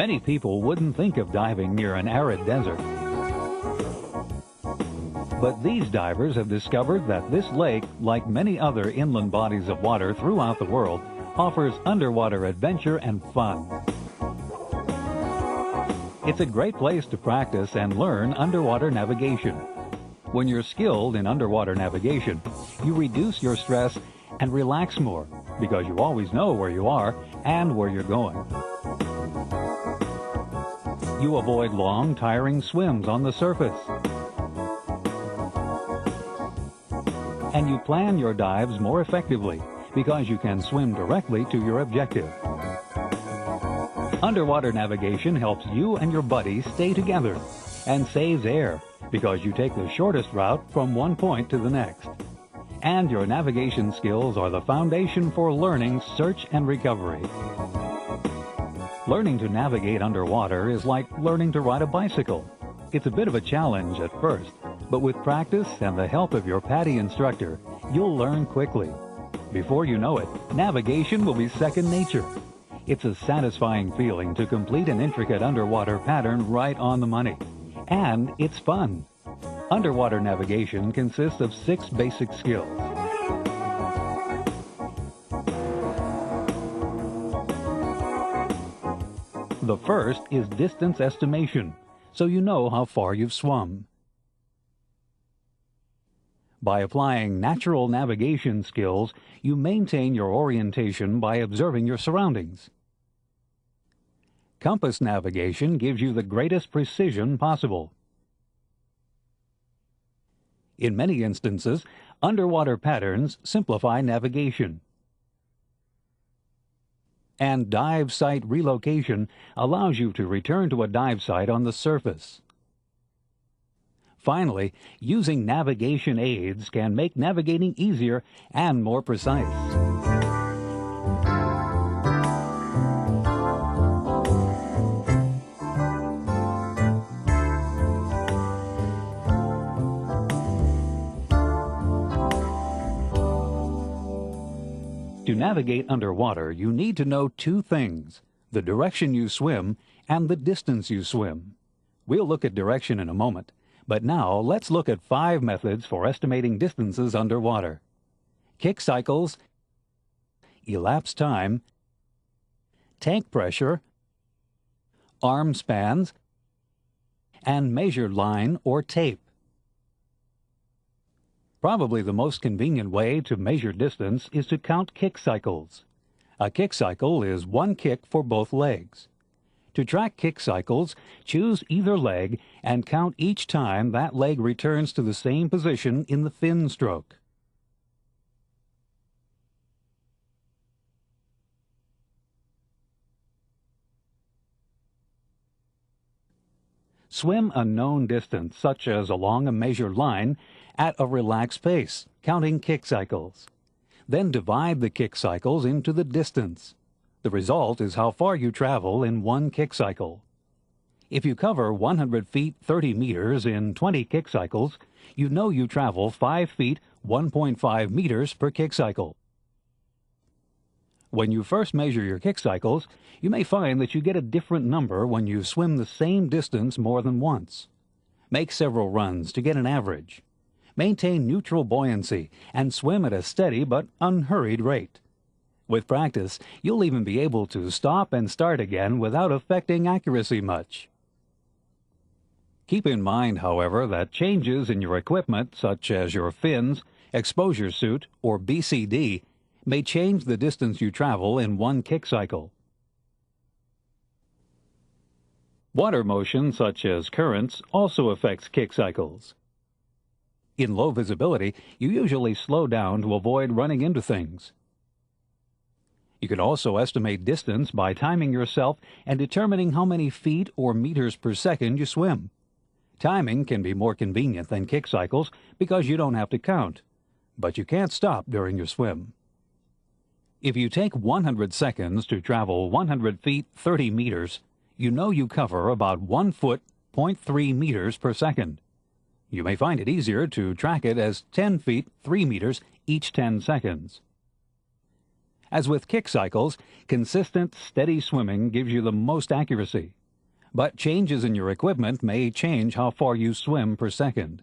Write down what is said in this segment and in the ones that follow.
Many people wouldn't think of diving near an arid desert. But these divers have discovered that this lake, like many other inland bodies of water throughout the world, offers underwater adventure and fun. It's a great place to practice and learn underwater navigation. When you're skilled in underwater navigation, you reduce your stress and relax more because you always know where you are and where you're going. You avoid long, tiring swims on the surface. And you plan your dives more effectively because you can swim directly to your objective. Underwater navigation helps you and your buddy stay together and saves air because you take the shortest route from one point to the next. And your navigation skills are the foundation for learning search and recovery. Learning to navigate underwater is like learning to ride a bicycle. It's a bit of a challenge at first, but with practice and the help of your PADI instructor, you'll learn quickly. Before you know it, navigation will be second nature. It's a satisfying feeling to complete an intricate underwater pattern right on the money. And it's fun. Underwater navigation consists of 6 basic skills. The first is distance estimation, so you know how far you've swum. By applying natural navigation skills, you maintain your orientation by observing your surroundings. Compass navigation gives you the greatest precision possible. In many instances, underwater patterns simplify navigation. And dive site relocation allows you to return to a dive site on the surface. Finally, using navigation aids can make navigating easier and more precise. To navigate underwater, you need to know 2 things: the direction you swim and the distance you swim. We'll look at direction in a moment, but now let's look at 5 methods for estimating distances underwater: kick cycles, elapsed time, tank pressure, arm spans, and measured line or tape. Probably the most convenient way to measure distance is to count kick cycles. A kick cycle is 1 kick for both legs. To track kick cycles, choose either leg and count each time that leg returns to the same position in the fin stroke. Swim a known distance, such as along a measured line, at a relaxed pace, counting kick cycles. Then divide the kick cycles into the distance. The result is how far you travel in 1 kick cycle. If you cover 100 feet 30 meters in 20 kick cycles, you know you travel 5 feet 1.5 meters per kick cycle. When you first measure your kick cycles, you may find that you get a different number when you swim the same distance more than once. Make several runs to get an average. Maintain neutral buoyancy and swim at a steady but unhurried rate. With practice, you'll even be able to stop and start again without affecting accuracy much. Keep in mind, however, that changes in your equipment, such as your fins, exposure suit, or BCD, may change the distance you travel in 1 kick cycle. Water motion, such as currents, also affects kick cycles. In low visibility, you usually slow down to avoid running into things. You can also estimate distance by timing yourself and determining how many feet or meters per second you swim. Timing can be more convenient than kick cycles because you don't have to count, but you can't stop during your swim. If you take 100 seconds to travel 100 feet 30 meters, you know you cover about 1 foot, 0.3 meters per second. You may find it easier to track it as 10 feet 3 meters each 10 seconds. As with kick cycles, consistent, steady swimming gives you the most accuracy. But changes in your equipment may change how far you swim per second.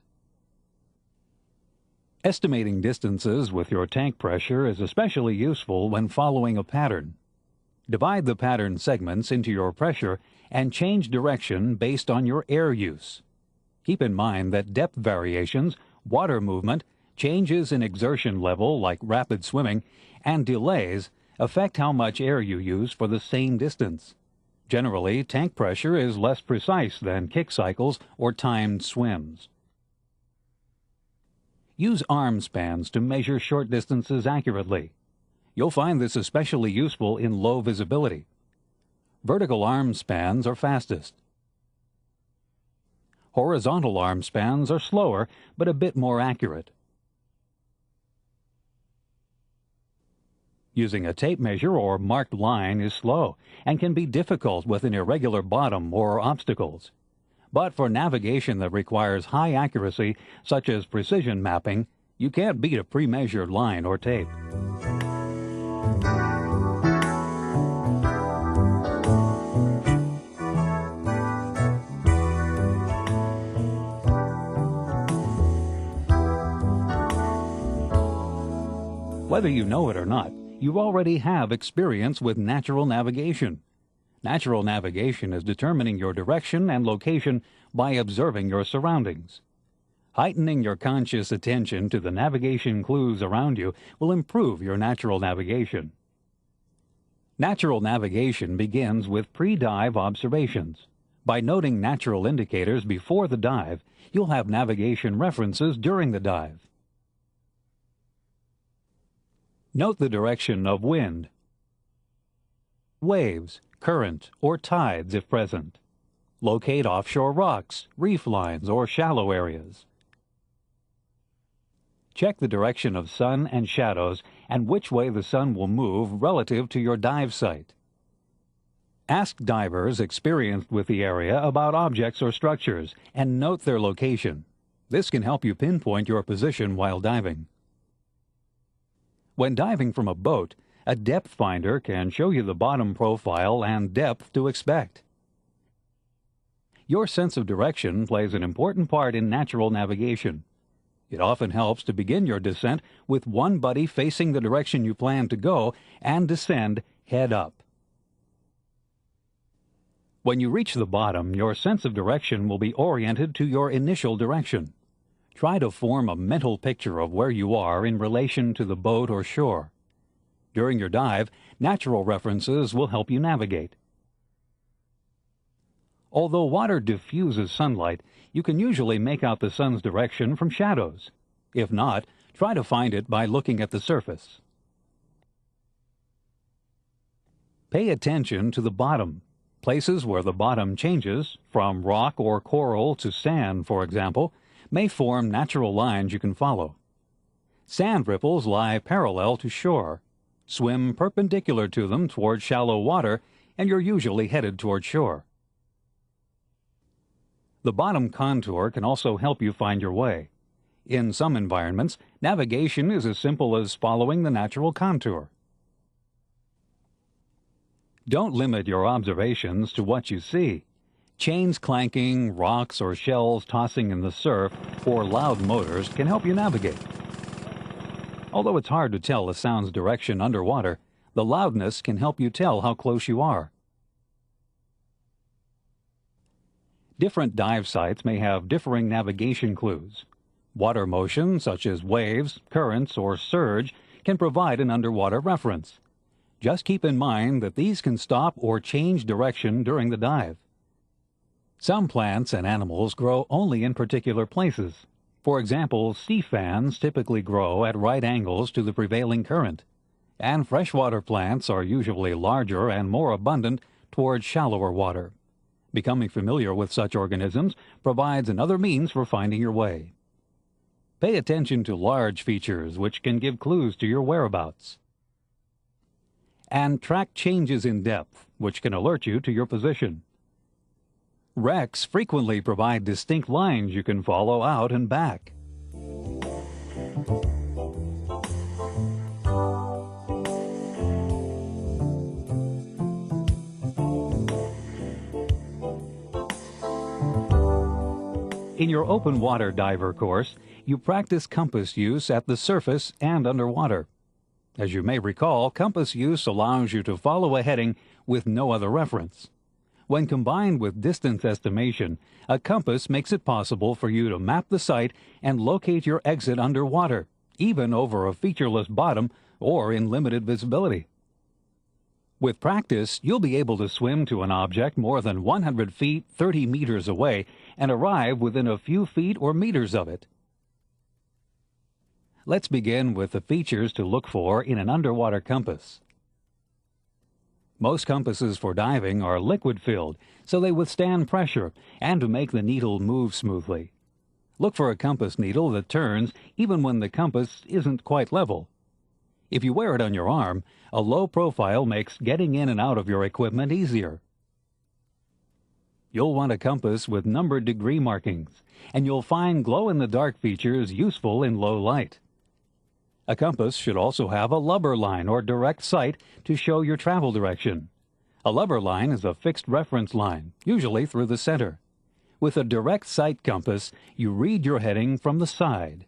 Estimating distances with your tank pressure is especially useful when following a pattern. Divide the pattern segments into your pressure and change direction based on your air use. Keep in mind that depth variations, water movement, changes in exertion level like rapid swimming, and delays affect how much air you use for the same distance. Generally, tank pressure is less precise than kick cycles or timed swims. Use arm spans to measure short distances accurately. You'll find this especially useful in low visibility. Vertical arm spans are fastest. Horizontal arm spans are slower, but a bit more accurate. Using a tape measure or marked line is slow and can be difficult with an irregular bottom or obstacles. But for navigation that requires high accuracy, such as precision mapping, you can't beat a pre-measured line or tape. Whether you know it or not, you already have experience with natural navigation. Natural navigation is determining your direction and location by observing your surroundings. Heightening your conscious attention to the navigation clues around you will improve your natural navigation. Natural navigation begins with pre-dive observations. By noting natural indicators before the dive, you'll have navigation references during the dive. Note the direction of wind, waves, current, or tides if present. Locate offshore rocks, reef lines, or shallow areas. Check the direction of sun and shadows and which way the sun will move relative to your dive site. Ask divers experienced with the area about objects or structures and note their location. This can help you pinpoint your position while diving. When diving from a boat, a depth finder can show you the bottom profile and depth to expect. Your sense of direction plays an important part in natural navigation. It often helps to begin your descent with one buddy facing the direction you plan to go and descend head up. When you reach the bottom, your sense of direction will be oriented to your initial direction. Try to form a mental picture of where you are in relation to the boat or shore. During your dive, natural references will help you navigate. Although water diffuses sunlight, you can usually make out the sun's direction from shadows. If not, try to find it by looking at the surface. Pay attention to the bottom. Places where the bottom changes, from rock or coral to sand, for example, may form natural lines you can follow. Sand ripples lie parallel to shore. Swim perpendicular to them toward shallow water, and you're usually headed toward shore. The bottom contour can also help you find your way. In some environments, navigation is as simple as following the natural contour. Don't limit your observations to what you see. Chains clanking, rocks or shells tossing in the surf, or loud motors can help you navigate. Although it's hard to tell a sound's direction underwater, the loudness can help you tell how close you are. Different dive sites may have differing navigation clues. Water motion, such as waves, currents, or surge, can provide an underwater reference. Just keep in mind that these can stop or change direction during the dive. Some plants and animals grow only in particular places. For example, sea fans typically grow at right angles to the prevailing current, and freshwater plants are usually larger and more abundant towards shallower water. Becoming familiar with such organisms provides another means for finding your way. Pay attention to large features which can give clues to your whereabouts. And track changes in depth, which can alert you to your position. Wrecks frequently provide distinct lines you can follow out and back. In your open water diver course, you practice compass use at the surface and underwater. As you may recall, compass use allows you to follow a heading with no other reference. When combined with distance estimation, a compass makes it possible for you to map the site and locate your exit underwater, even over a featureless bottom or in limited visibility. With practice, you'll be able to swim to an object more than 100 feet, 30 meters away, and arrive within a few feet or meters of it. Let's begin with the features to look for in an underwater compass. Most compasses for diving are liquid-filled, so they withstand pressure and to make the needle move smoothly. Look for a compass needle that turns even when the compass isn't quite level. If you wear it on your arm, a low profile makes getting in and out of your equipment easier. You'll want a compass with numbered degree markings, and you'll find glow-in-the-dark features useful in low light. A compass should also have a lubber line or direct sight to show your travel direction. A lubber line is a fixed reference line, usually through the center. With a direct sight compass, you read your heading from the side.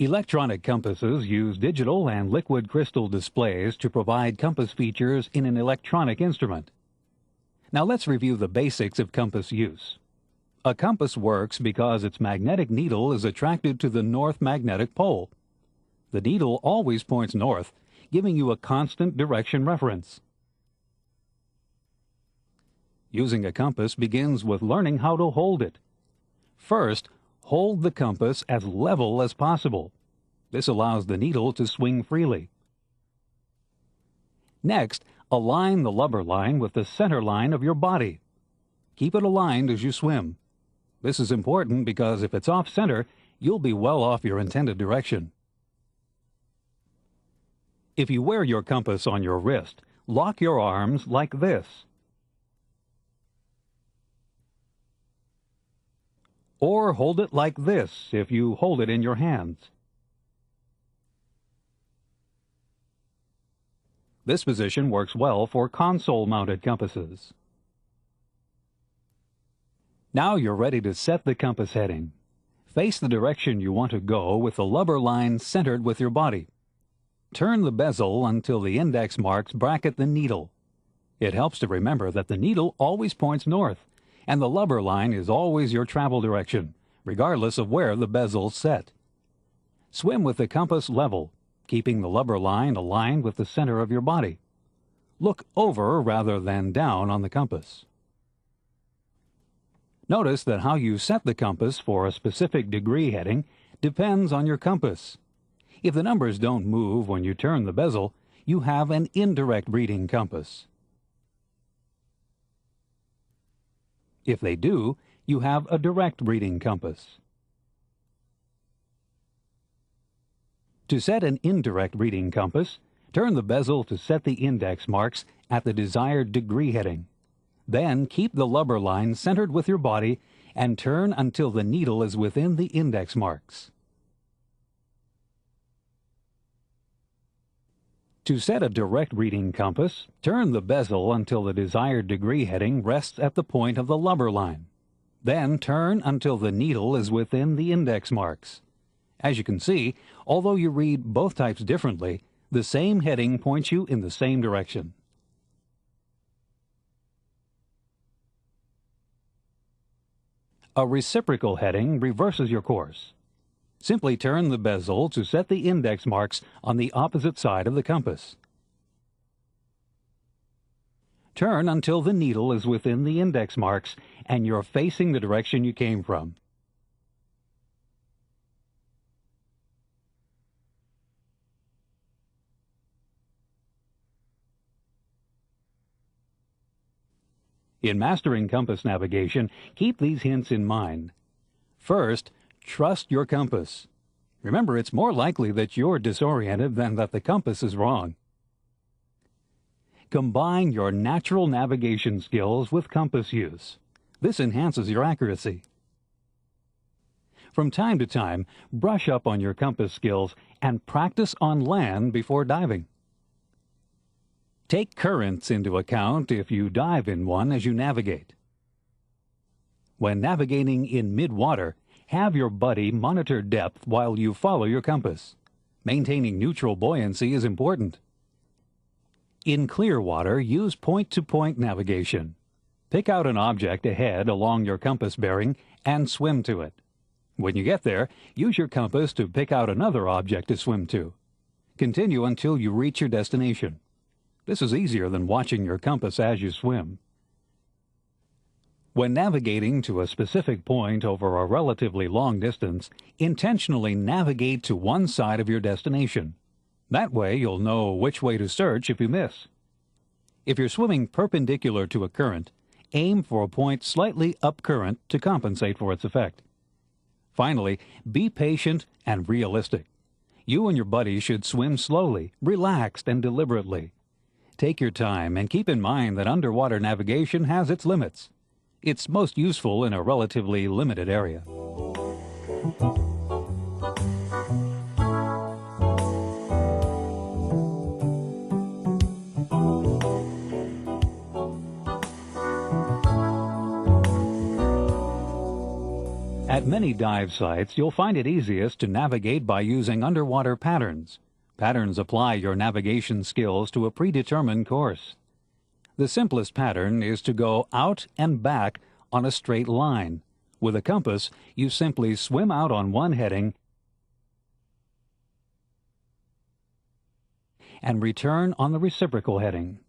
Electronic compasses use digital and liquid crystal displays to provide compass features in an electronic instrument. Now let's review the basics of compass use. A compass works because its magnetic needle is attracted to the north magnetic pole. The needle always points north, giving you a constant direction reference. Using a compass begins with learning how to hold it. First, hold the compass as level as possible. This allows the needle to swing freely. Next, align the lubber line with the center line of your body. Keep it aligned as you swim. This is important because if it's off-center, you'll be well off your intended direction. If you wear your compass on your wrist, lock your arms like this. Or hold it like this if you hold it in your hands. This position works well for console-mounted compasses. Now you're ready to set the compass heading. Face the direction you want to go with the lubber line centered with your body. Turn the bezel until the index marks bracket the needle. It helps to remember that the needle always points north, and the lubber line is always your travel direction, regardless of where the bezel's set. Swim with the compass level, keeping the lubber line aligned with the center of your body. Look over rather than down on the compass. Notice that how you set the compass for a specific degree heading depends on your compass. If the numbers don't move when you turn the bezel, you have an indirect reading compass. If they do, you have a direct reading compass. To set an indirect reading compass, turn the bezel to set the index marks at the desired degree heading. Then keep the lubber line centered with your body and turn until the needle is within the index marks. To set a direct reading compass, turn the bezel until the desired degree heading rests at the point of the lubber line. Then turn until the needle is within the index marks. As you can see, although you read both types differently, the same heading points you in the same direction. A reciprocal heading reverses your course. Simply turn the bezel to set the index marks on the opposite side of the compass. Turn until the needle is within the index marks and you're facing the direction you came from. In mastering compass navigation, keep these hints in mind. First, trust your compass. Remember, it's more likely that you're disoriented than that the compass is wrong. Combine your natural navigation skills with compass use. This enhances your accuracy. From time to time, brush up on your compass skills and practice on land before diving. Take currents into account if you dive in one as you navigate. When navigating in mid-water, have your buddy monitor depth while you follow your compass. Maintaining neutral buoyancy is important. In clear water, use point-to-point navigation. Pick out an object ahead along your compass bearing and swim to it. When you get there, use your compass to pick out another object to swim to. Continue until you reach your destination. This is easier than watching your compass as you swim. When navigating to a specific point over a relatively long distance, intentionally navigate to one side of your destination. That way you'll know which way to search if you miss. If you're swimming perpendicular to a current, aim for a point slightly up current to compensate for its effect. Finally, be patient and realistic. You and your buddy should swim slowly, relaxed, and deliberately. Take your time and keep in mind that underwater navigation has its limits. It's most useful in a relatively limited area. At many dive sites, you'll find it easiest to navigate by using underwater patterns. Patterns apply your navigation skills to a predetermined course. The simplest pattern is to go out and back on a straight line. With a compass, you simply swim out on one heading and return on the reciprocal heading.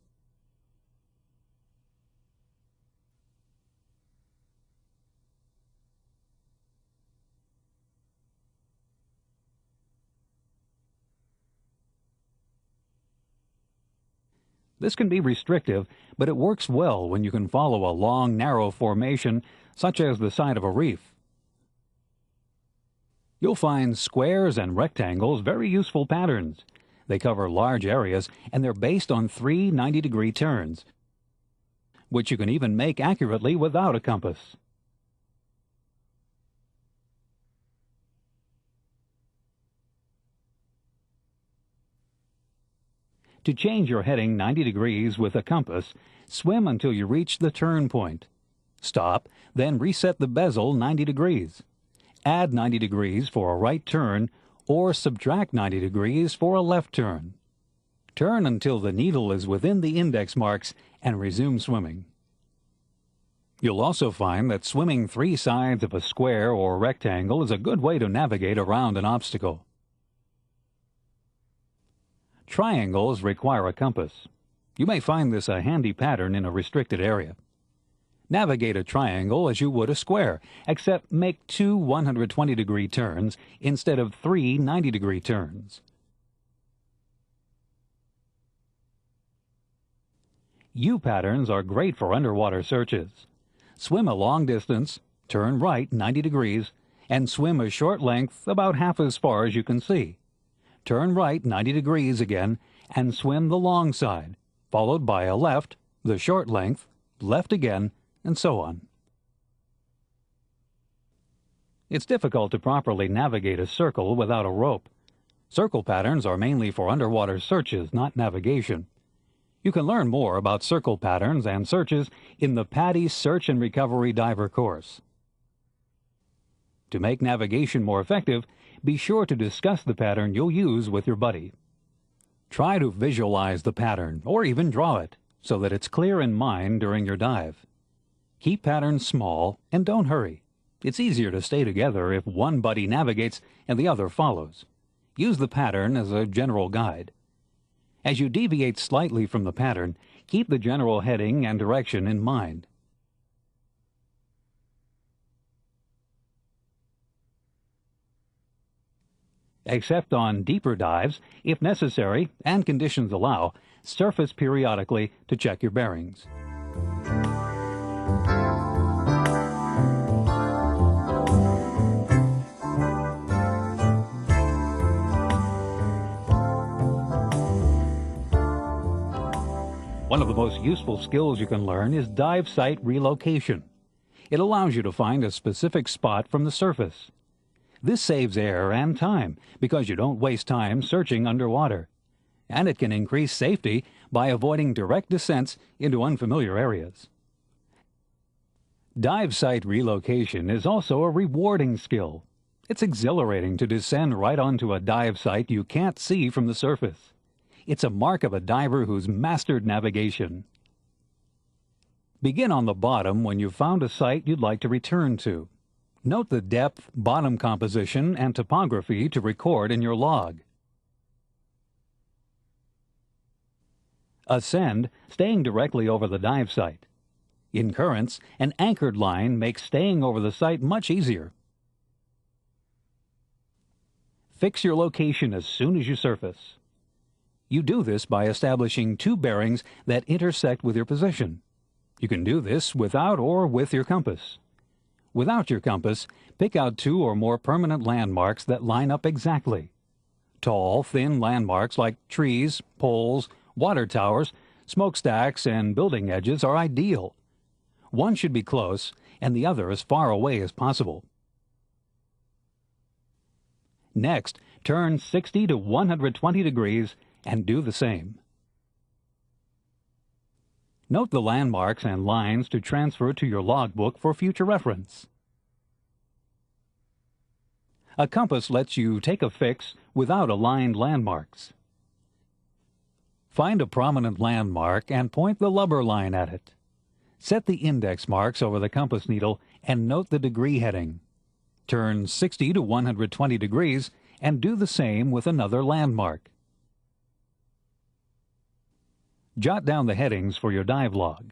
This can be restrictive, but it works well when you can follow a long, narrow formation, such as the side of a reef. You'll find squares and rectangles very useful patterns. They cover large areas, and they're based on 3 90-degree turns, which you can even make accurately without a compass. To change your heading 90 degrees with a compass, swim until you reach the turn point. Stop, then reset the bezel 90 degrees. Add 90 degrees for a right turn or subtract 90 degrees for a left turn. Turn until the needle is within the index marks and resume swimming. You'll also find that swimming 3 sides of a square or rectangle is a good way to navigate around an obstacle. Triangles require a compass. You may find this a handy pattern in a restricted area. Navigate a triangle as you would a square, except make 2 120-degree turns instead of 3 90-degree turns. U-patterns are great for underwater searches. Swim a long distance, turn right 90 degrees, and swim a short length about half as far as you can see. Turn right 90 degrees again and swim the long side, followed by a left, the short length, left again, and so on. It's difficult to properly navigate a circle without a rope. Circle patterns are mainly for underwater searches, not navigation. You can learn more about circle patterns and searches in the PADI Search and Recovery Diver course. To make navigation more effective, be sure to discuss the pattern you'll use with your buddy. Try to visualize the pattern, or even draw it, so that it's clear in mind during your dive. Keep patterns small and don't hurry. It's easier to stay together if one buddy navigates and the other follows. Use the pattern as a general guide. As you deviate slightly from the pattern, keep the general heading and direction in mind. Except on deeper dives, if necessary and conditions allow, surface periodically to check your bearings. One of the most useful skills you can learn is dive site relocation. It allows you to find a specific spot from the surface. This saves air and time because you don't waste time searching underwater. And it can increase safety by avoiding direct descents into unfamiliar areas. Dive site relocation is also a rewarding skill. It's exhilarating to descend right onto a dive site you can't see from the surface. It's a mark of a diver who's mastered navigation. Begin on the bottom when you've found a site you'd like to return to. Note the depth, bottom composition, and topography to record in your log. Ascend, staying directly over the dive site. In currents, an anchored line makes staying over the site much easier. Fix your location as soon as you surface. You do this by establishing two bearings that intersect with your position. You can do this without or with your compass. Without your compass, pick out two or more permanent landmarks that line up exactly. Tall, thin landmarks like trees, poles, water towers, smokestacks, and building edges are ideal. One should be close, and the other as far away as possible. Next, turn 60 to 120 degrees and do the same. Note the landmarks and lines to transfer to your logbook for future reference. A compass lets you take a fix without aligned landmarks. Find a prominent landmark and point the lubber line at it. Set the index marks over the compass needle and note the degree heading. Turn 60 to 120 degrees and do the same with another landmark. Jot down the headings for your dive log.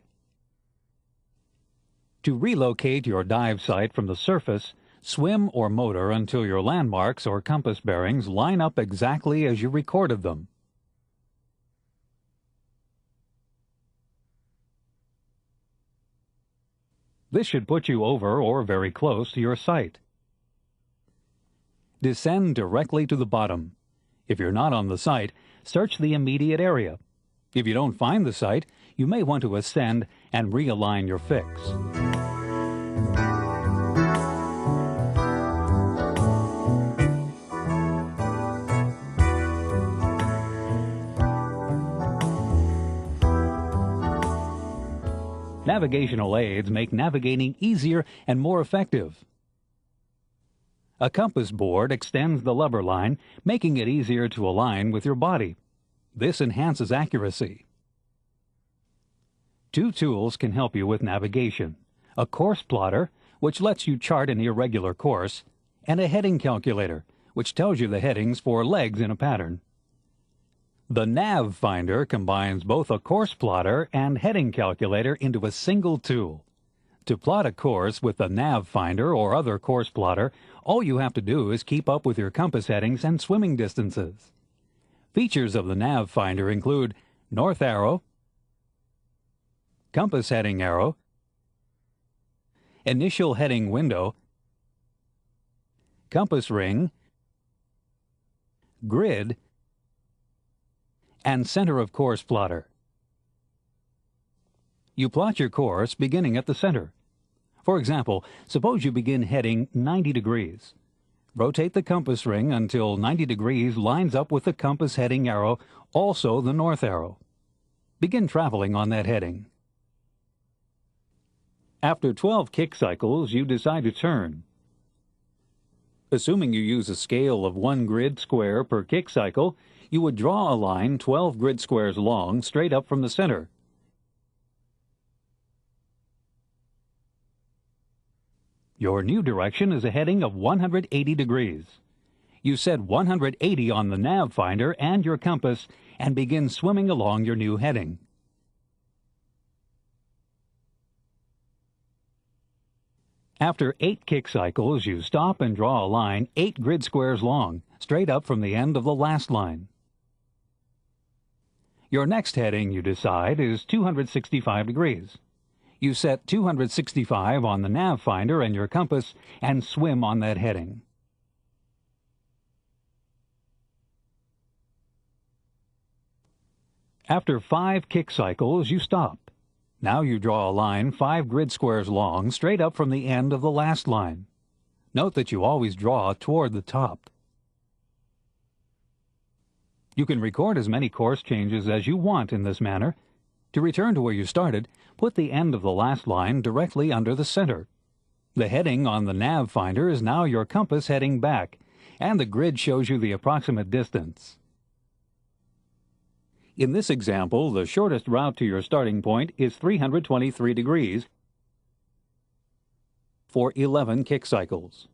To relocate your dive site from the surface, swim or motor until your landmarks or compass bearings line up exactly as you recorded them. This should put you over or very close to your site. Descend directly to the bottom. If you're not on the site, search the immediate area. If you don't find the site, you may want to ascend and realign your fix. Navigational aids make navigating easier and more effective. A compass board extends the lubber line, making it easier to align with your body. This enhances accuracy. Two tools can help you with navigation: a course plotter, which lets you chart an irregular course, and a heading calculator, which tells you the headings for legs in a pattern. The Nav Finder combines both a course plotter and heading calculator into a single tool. To plot a course with the Nav Finder or other course plotter, all you have to do is keep up with your compass headings and swimming distances. Features of the Nav Finder include north arrow, compass heading arrow, initial heading window, compass ring, grid, and center of course plotter. You plot your course beginning at the center. For example, suppose you begin heading 90 degrees. Rotate the compass ring until 90 degrees lines up with the compass heading arrow, also the north arrow. Begin traveling on that heading. After 12 kick cycles, you decide to turn. Assuming you use a scale of 1 grid square per kick cycle, you would draw a line 12 grid squares long straight up from the center. Your new direction is a heading of 180 degrees. You set 180 on the Nav Finder and your compass and begin swimming along your new heading. After 8 kick cycles, you stop and draw a line 8 grid squares long, straight up from the end of the last line. Your next heading, you decide, is 265 degrees. You set 265 on the Nav Finder and your compass and swim on that heading. After 5 kick cycles, you stop. Now you draw a line 5 grid squares long straight up from the end of the last line. Note that you always draw toward the top. You can record as many course changes as you want in this manner. To return to where you started, put the end of the last line directly under the center. The heading on the nav finder is now your compass heading back, and the grid shows you the approximate distance. In this example, the shortest route to your starting point is 323 degrees for 11 kick cycles.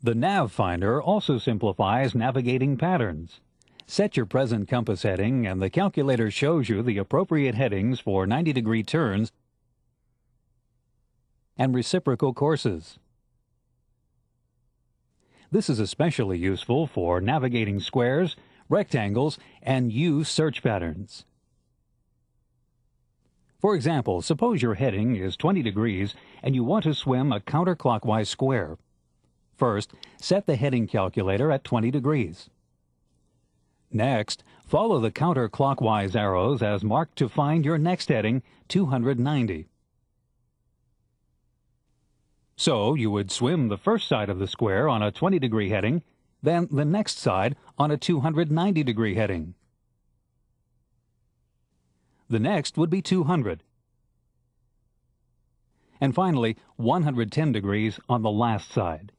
The nav finder also simplifies navigating patterns. Set your present compass heading, and the calculator shows you the appropriate headings for 90-degree turns and reciprocal courses. This is especially useful for navigating squares, rectangles, and U search patterns. For example, suppose your heading is 20 degrees and you want to swim a counterclockwise square. First, set the heading calculator at 20 degrees. Next, follow the counterclockwise arrows as marked to find your next heading, 290. So, you would swim the first side of the square on a 20-degree heading, then the next side on a 290-degree heading. The next would be 200. And finally, 110 degrees on the last side.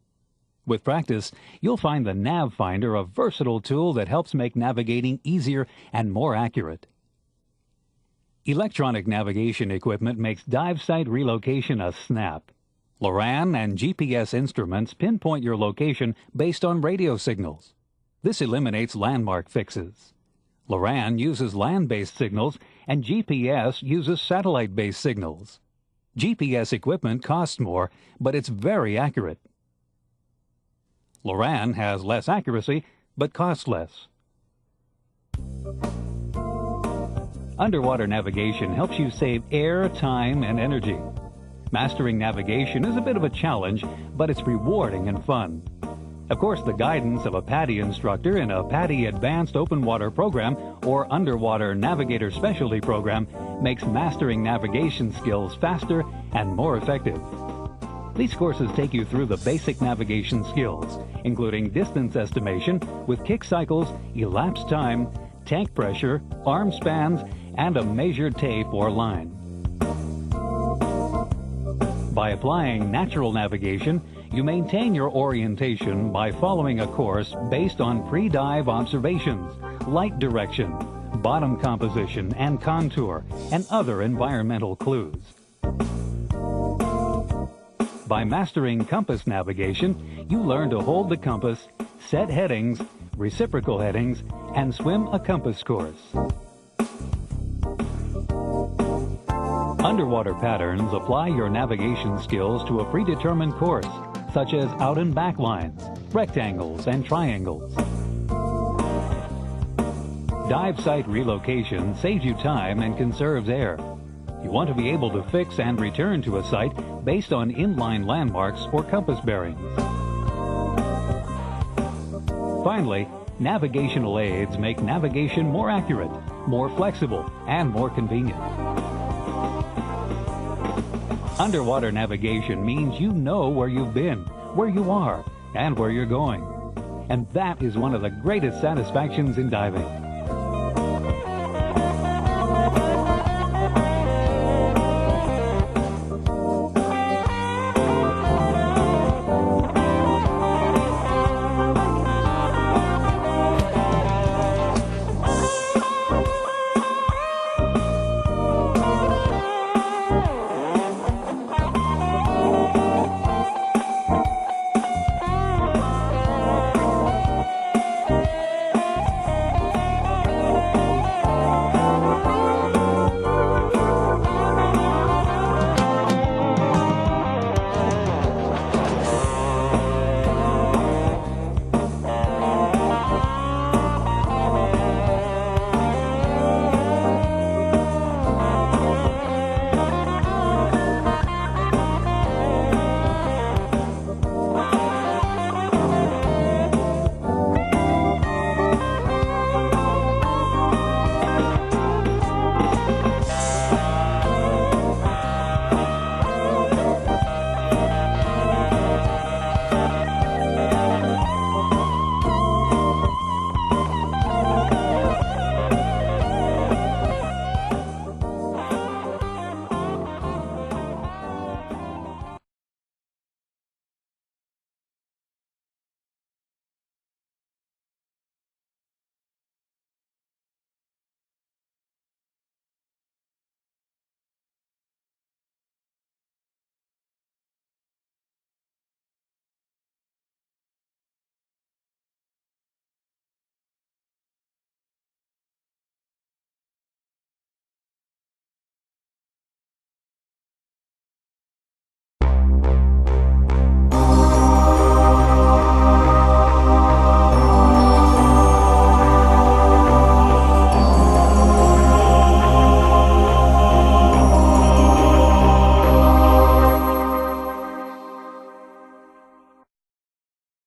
With practice, you'll find the Nav Finder a versatile tool that helps make navigating easier and more accurate. Electronic navigation equipment makes dive site relocation a snap. LORAN and GPS instruments pinpoint your location based on radio signals. This eliminates landmark fixes. LORAN uses land-based signals and GPS uses satellite-based signals. GPS equipment costs more, but it's very accurate. LORAN has less accuracy, but costs less. Underwater navigation helps you save air, time, and energy. Mastering navigation is a bit of a challenge, but it's rewarding and fun. Of course, the guidance of a PADI instructor in a PADI Advanced Open Water Program or Underwater Navigator Specialty Program makes mastering navigation skills faster and more effective. These courses take you through the basic navigation skills, including distance estimation with kick cycles, elapsed time, tank pressure, arm spans, and a measured tape or line. By applying natural navigation, you maintain your orientation by following a course based on pre-dive observations, light direction, bottom composition and contour, and other environmental clues. By mastering compass navigation, you learn to hold the compass, set headings, reciprocal headings, and swim a compass course. Underwater patterns apply your navigation skills to a predetermined course, such as out and back lines, rectangles, and triangles. Dive site relocation saves you time and conserves air. You want to be able to fix and return to a site based on inline landmarks or compass bearings. Finally, navigational aids make navigation more accurate, more flexible, and more convenient. Underwater navigation means you know where you've been, where you are, and where you're going. And that is one of the greatest satisfactions in diving.